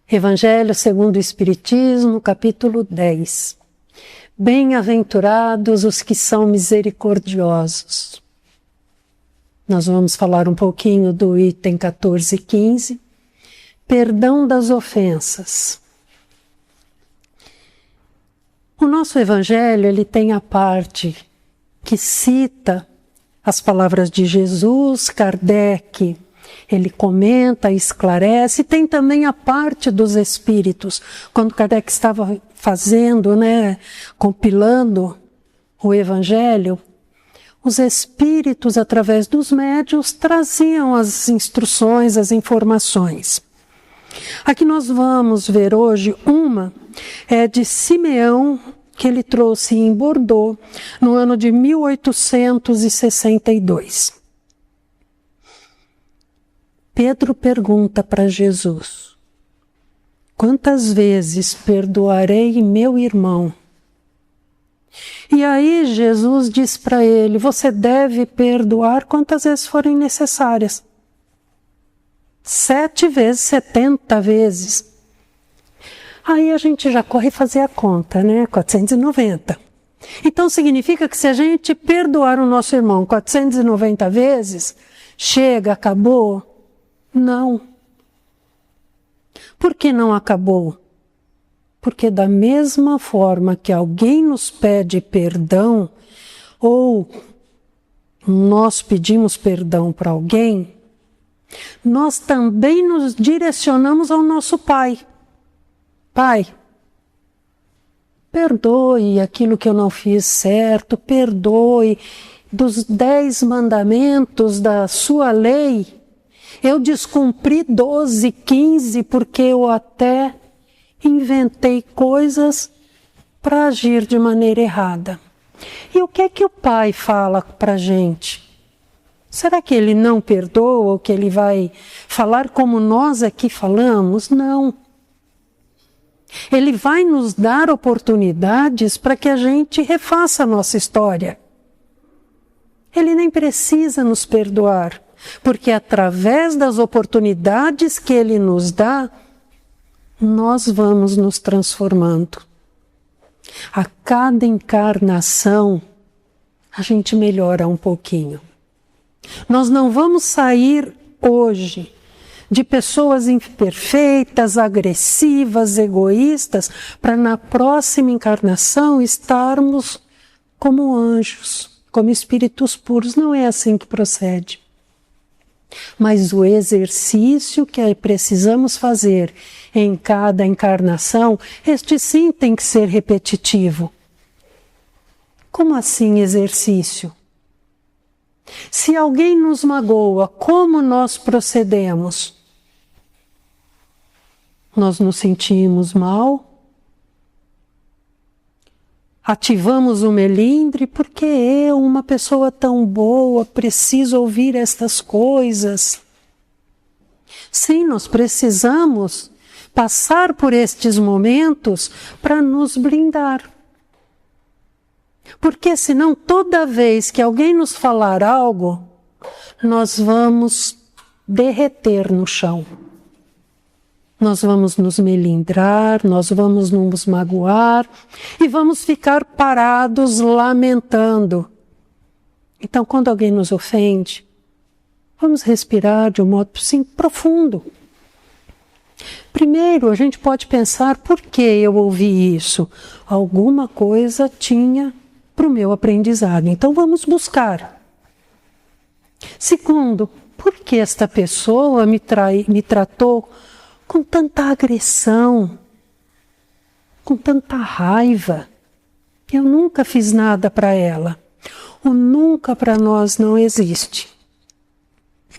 Evangelho segundo o Espiritismo, capítulo 10. Bem-aventurados os que são misericordiosos. Nós vamos falar um pouquinho do item 14 e 15. Perdão das ofensas. O nosso Evangelho, ele tem a parte que cita as palavras de Jesus, Kardec, ele comenta, esclarece, e tem também a parte dos espíritos. Quando Kardec estava fazendo, compilando o Evangelho, os espíritos, através dos médiuns, traziam as instruções, as informações. A que nós vamos ver hoje, uma é de Simeão, que ele trouxe em Bordeaux, no ano de 1862. Pedro pergunta para Jesus: quantas vezes perdoarei meu irmão? E aí Jesus diz para ele: você deve perdoar quantas vezes forem necessárias. 7 vezes, 70 vezes. Aí a gente já corre fazer a conta, 490. Então significa que se a gente perdoar o nosso irmão 490 vezes, chega, acabou? Não. Por que não acabou? Porque da mesma forma que alguém nos pede perdão, ou nós pedimos perdão para alguém, nós também nos direcionamos ao nosso Pai. Pai, perdoe aquilo que eu não fiz certo, perdoe dos 10 mandamentos da sua lei. Eu descumpri 12, 15, porque eu até inventei coisas para agir de maneira errada. E o que é que o Pai fala para a gente? Será que Ele não perdoa ou que Ele vai falar como nós aqui falamos? Não. Ele vai nos dar oportunidades para que a gente refaça a nossa história. Ele nem precisa nos perdoar, porque através das oportunidades que Ele nos dá, nós vamos nos transformando. A cada encarnação, a gente melhora um pouquinho. Nós não vamos sair hoje de pessoas imperfeitas, agressivas, egoístas, para na próxima encarnação estarmos como anjos, como espíritos puros. Não é assim que procede. Mas o exercício que precisamos fazer em cada encarnação, este sim tem que ser repetitivo. Como assim exercício? Se alguém nos magoa, como nós procedemos? Nós nos sentimos mal? Ativamos o melindre? Porque eu, uma pessoa tão boa, preciso ouvir estas coisas? Sim, nós precisamos passar por estes momentos para nos blindar. Porque senão toda vez que alguém nos falar algo, nós vamos derreter no chão. Nós vamos nos melindrar, nós vamos nos magoar e vamos ficar parados lamentando. Então, quando alguém nos ofende, vamos respirar de um modo sim profundo. Primeiro, a gente pode pensar: por que eu ouvi isso? Alguma coisa tinha para o meu aprendizado, então vamos buscar. Segundo, por que esta pessoa me tratou com tanta agressão, com tanta raiva? Eu nunca fiz nada para ela. O nunca para nós não existe.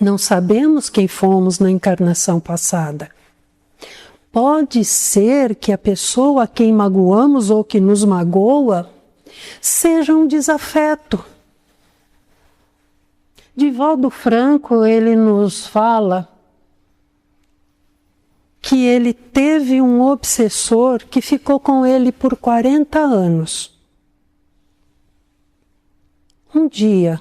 Não sabemos quem fomos na encarnação passada. Pode ser que a pessoa a quem magoamos ou que nos magoa seja um desafeto. Divaldo Franco, ele nos fala que ele teve um obsessor que ficou com ele por 40 anos. Um dia,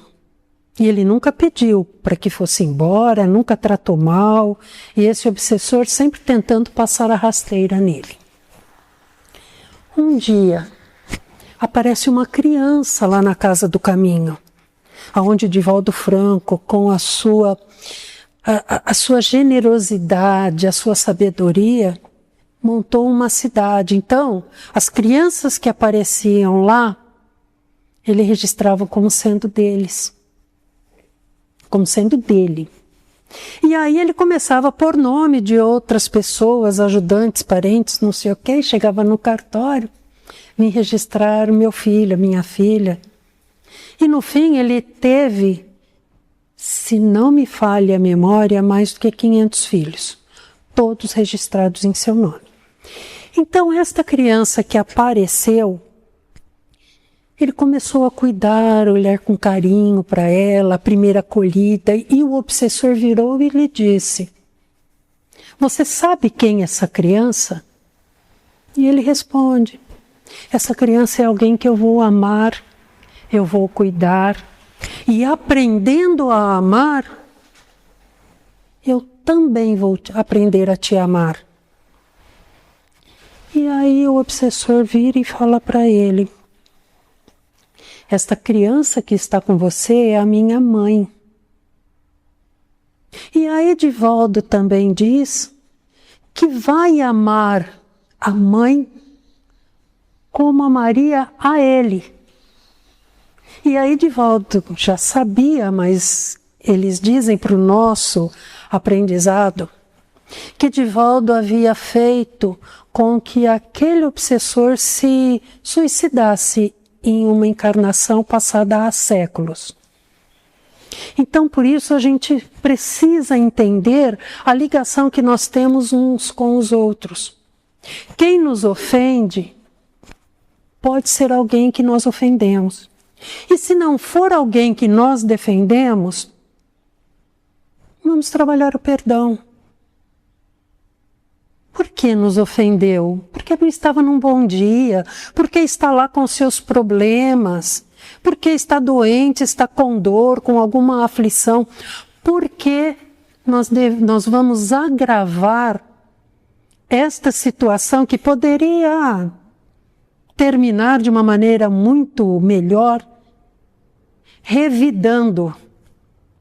E ele nunca pediu para que fosse embora, nunca tratou mal, e esse obsessor sempre tentando passar a rasteira nele. Um dia, aparece uma criança lá na Casa do Caminho, onde Divaldo Franco, com a sua generosidade, a sua sabedoria, montou uma cidade. Então, as crianças que apareciam lá, ele registrava como sendo deles, como sendo dele. E aí ele começava a pôr nome de outras pessoas, ajudantes, parentes, não sei o quê, chegava no cartório, vim registrar o meu filho, a minha filha. E no fim ele teve, se não me falha a memória, mais do que 500 filhos, todos registrados em seu nome. Então esta criança que apareceu, ele começou a cuidar, olhar com carinho para ela, a primeira acolhida, e o obsessor virou e lhe disse: você sabe quem é essa criança? E ele responde: essa criança é alguém que eu vou amar, eu vou cuidar, e aprendendo a amar, eu também vou aprender a te amar. E aí o obsessor vira e fala para ele: esta criança que está com você é a minha mãe. E aí Divaldo também diz que vai amar a mãe como amaria a ele. E aí Divaldo já sabia, mas eles dizem para o nosso aprendizado que Divaldo havia feito com que aquele obsessor se suicidasse em uma encarnação passada há séculos. Então, por isso, a gente precisa entender a ligação que nós temos uns com os outros. Quem nos ofende pode ser alguém que nós ofendemos. E se não for alguém que nós defendemos, vamos trabalhar o perdão. Por que nos ofendeu? Porque não estava num bom dia, porque está lá com seus problemas, porque está doente, está com dor, com alguma aflição. Porque nós vamos agravar esta situação que poderia terminar de uma maneira muito melhor, revidando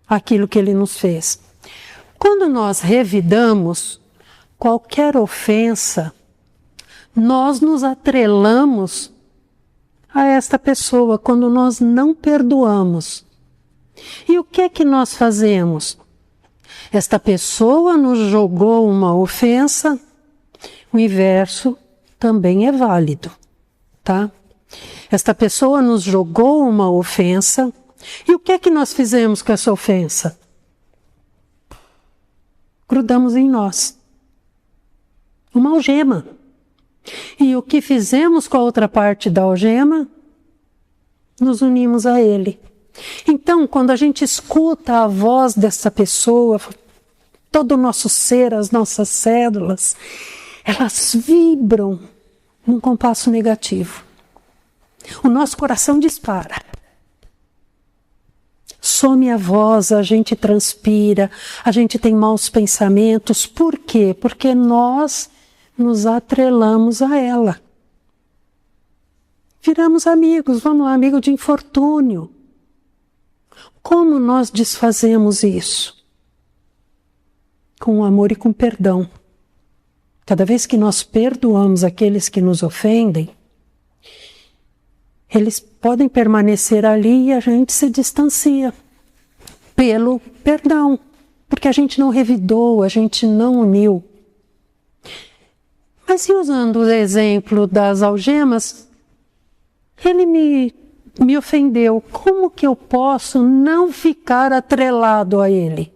aquilo que ele nos fez. Quando nós revidamos qualquer ofensa, nós nos atrelamos a esta pessoa quando nós não perdoamos. E o que é que nós fazemos? Esta pessoa nos jogou uma ofensa, o inverso também é válido, tá? Esta pessoa nos jogou uma ofensa, e o que é que nós fizemos com essa ofensa? Grudamos em nós uma algema. E o que fizemos com a outra parte da algema? Nos unimos a ele. Então, quando a gente escuta a voz dessa pessoa, todo o nosso ser, as nossas células, elas vibram num compasso negativo. O nosso coração dispara. Some a voz, a gente transpira, a gente tem maus pensamentos. Por quê? Porque nós nos atrelamos a ela. Viramos amigos, vamos lá, amigo de infortúnio. Como nós desfazemos isso? Com amor e com perdão. Cada vez que nós perdoamos aqueles que nos ofendem, eles podem permanecer ali e a gente se distancia pelo perdão, porque a gente não revidou, a gente não uniu. Mas e usando o exemplo das algemas, ele me ofendeu. Como que eu posso não ficar atrelado a ele?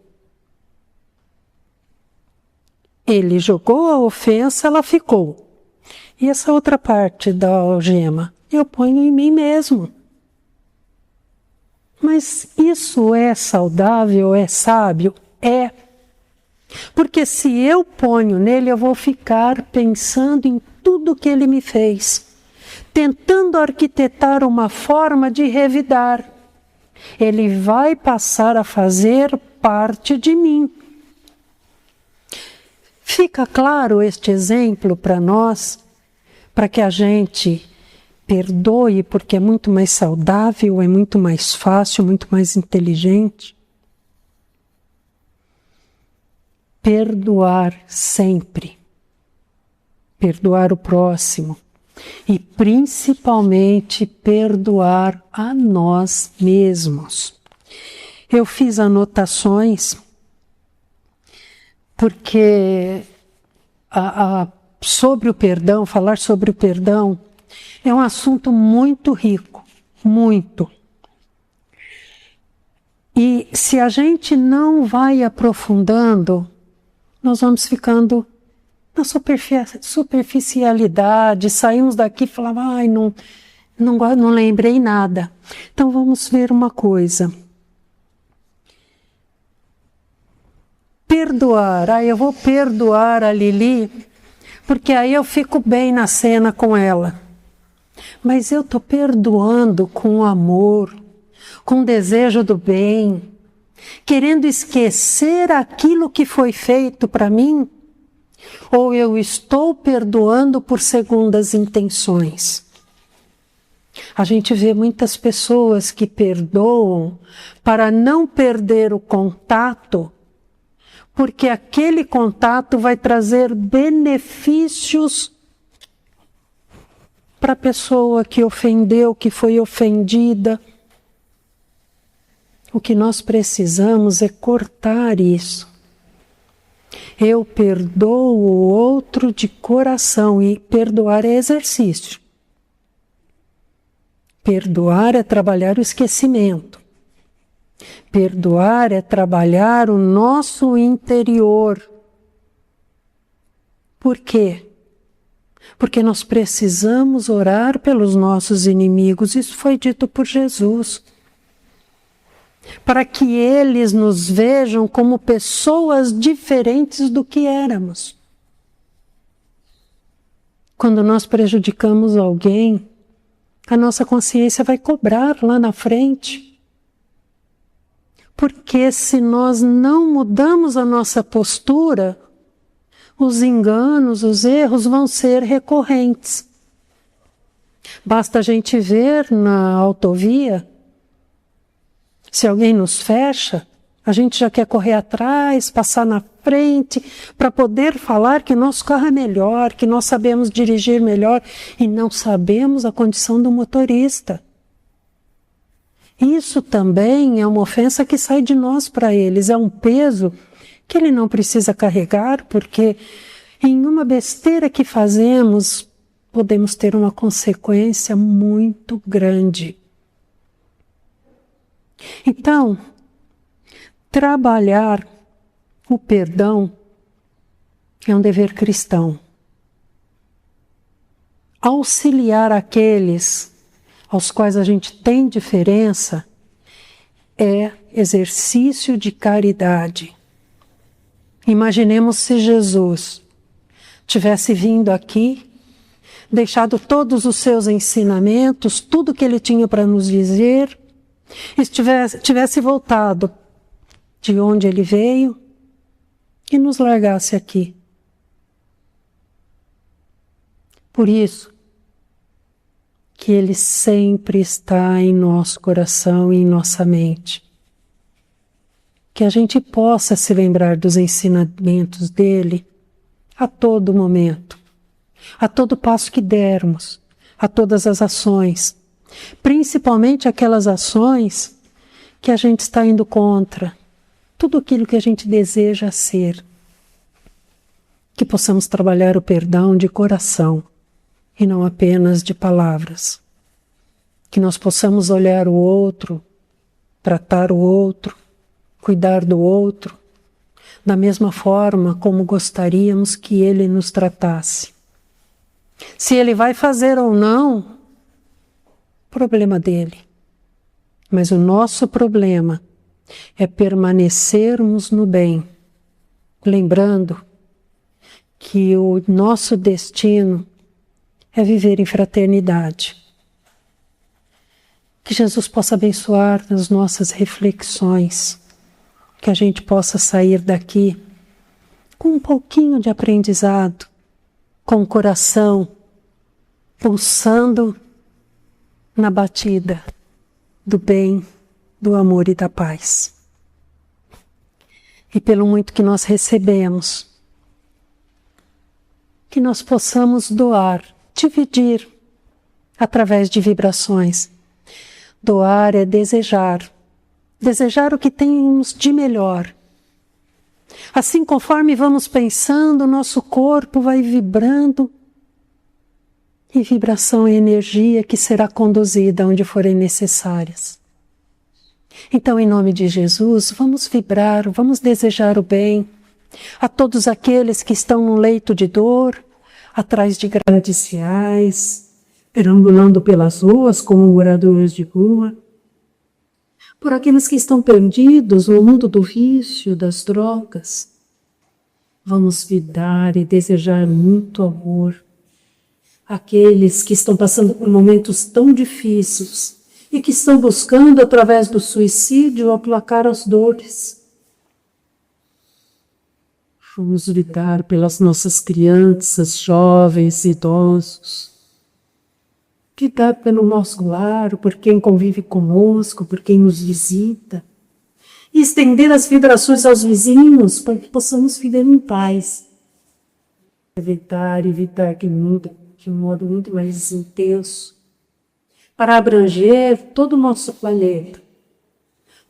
Ele jogou a ofensa, ela ficou. E essa outra parte da algema, eu ponho em mim mesmo. Mas isso é saudável, é sábio? É. Porque se eu ponho nele, eu vou ficar pensando em tudo que ele me fez, tentando arquitetar uma forma de revidar. ele vai passar a fazer parte de mim. Fica claro este exemplo para nós, para que a gente perdoe, porque é muito mais saudável, é muito mais fácil, muito mais inteligente. Perdoar sempre. Perdoar o próximo. E principalmente perdoar a nós mesmos. Eu fiz anotações porque sobre o perdão, falar sobre o perdão, é um assunto muito rico, muito. E se a gente não vai aprofundando, nós vamos ficando na superficialidade, saímos daqui e falamos, ai, não lembrei nada. Então vamos ver uma coisa. Perdoar, eu vou perdoar a Lili, porque aí eu fico bem na cena com ela. Mas eu estou perdoando com amor, com desejo do bem, querendo esquecer aquilo que foi feito para mim, ou eu estou perdoando por segundas intenções? A gente vê muitas pessoas que perdoam para não perder o contato, porque aquele contato vai trazer benefícios para a pessoa que ofendeu, que foi ofendida. O que nós precisamos é cortar isso. Eu perdoo o outro de coração, e perdoar é exercício. Perdoar é trabalhar o esquecimento. Perdoar é trabalhar o nosso interior. Por quê? Porque nós precisamos orar pelos nossos inimigos. Isso foi dito por Jesus. Para que eles nos vejam como pessoas diferentes do que éramos. Quando nós prejudicamos alguém, a nossa consciência vai cobrar lá na frente. Porque se nós não mudamos a nossa postura, os enganos, os erros vão ser recorrentes. Basta a gente ver na autovia, se alguém nos fecha, a gente já quer correr atrás, passar na frente, para poder falar que nosso carro é melhor, que nós sabemos dirigir melhor, e não sabemos a condição do motorista. Isso também é uma ofensa que sai de nós para eles, é um peso que ele não precisa carregar, porque em uma besteira que fazemos, podemos ter uma consequência muito grande. Então, trabalhar o perdão é um dever cristão. Auxiliar aqueles aos quais a gente tem diferença é exercício de caridade. Imaginemos se Jesus tivesse vindo aqui, deixado todos os seus ensinamentos, tudo que ele tinha para nos dizer, e tivesse voltado de onde ele veio e nos largasse aqui. Por isso que ele sempre está em nosso coração e em nossa mente. Que a gente possa se lembrar dos ensinamentos dele a todo momento, a todo passo que dermos, a todas as ações, principalmente aquelas ações que a gente está indo contra, tudo aquilo que a gente deseja ser. Que possamos trabalhar o perdão de coração e não apenas de palavras. Que nós possamos olhar o outro, tratar o outro, cuidar do outro, da mesma forma como gostaríamos que ele nos tratasse. Se ele vai fazer ou não, problema dele. Mas o nosso problema é permanecermos no bem, lembrando que o nosso destino é viver em fraternidade. Que Jesus possa abençoar as nossas reflexões, que a gente possa sair daqui com um pouquinho de aprendizado, com o coração pulsando na batida do bem, do amor e da paz. E pelo muito que nós recebemos, que nós possamos doar, dividir através de vibrações. Doar é desejar o que temos de melhor. Assim, conforme vamos pensando, nosso corpo vai vibrando, e vibração é energia que será conduzida onde forem necessárias. Então, em nome de Jesus, vamos vibrar, vamos desejar o bem a todos aqueles que estão no leito de dor, atrás de grades reais, perambulando pelas ruas como moradores de rua, por aqueles que estão perdidos no mundo do vício, das drogas. Vamos vibrar e desejar muito amor àqueles que estão passando por momentos tão difíceis e que estão buscando, através do suicídio, aplacar as dores. Vamos vibrar pelas nossas crianças, jovens, idosos. Vibrar pelo nosso lar, por quem convive conosco, por quem nos visita. E estender as vibrações aos vizinhos para que possamos viver em paz. Evitar que muda de um modo muito mais intenso, para abranger todo o nosso planeta,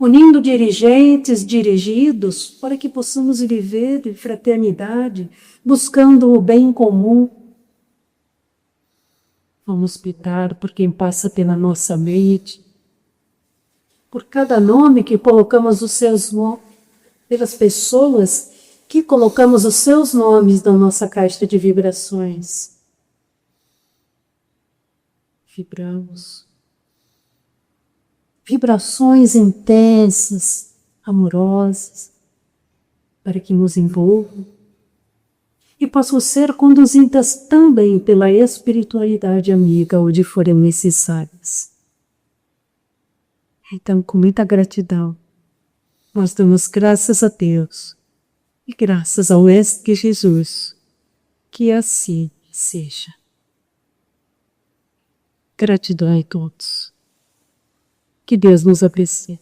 unindo dirigentes, dirigidos, para que possamos viver em fraternidade, buscando o bem comum. Vamos pedir por quem passa pela nossa mente, por cada nome que colocamos os seus nomes, pelas pessoas que colocamos os seus nomes na nossa caixa de vibrações. Vibramos. Vibrações intensas, amorosas, para que nos envolvam e possam ser conduzidas também pela espiritualidade amiga onde forem necessárias. Então, com muita gratidão, nós damos graças a Deus e graças ao Mestre Jesus, que assim seja. Gratidão a todos. Que Deus nos abençoe.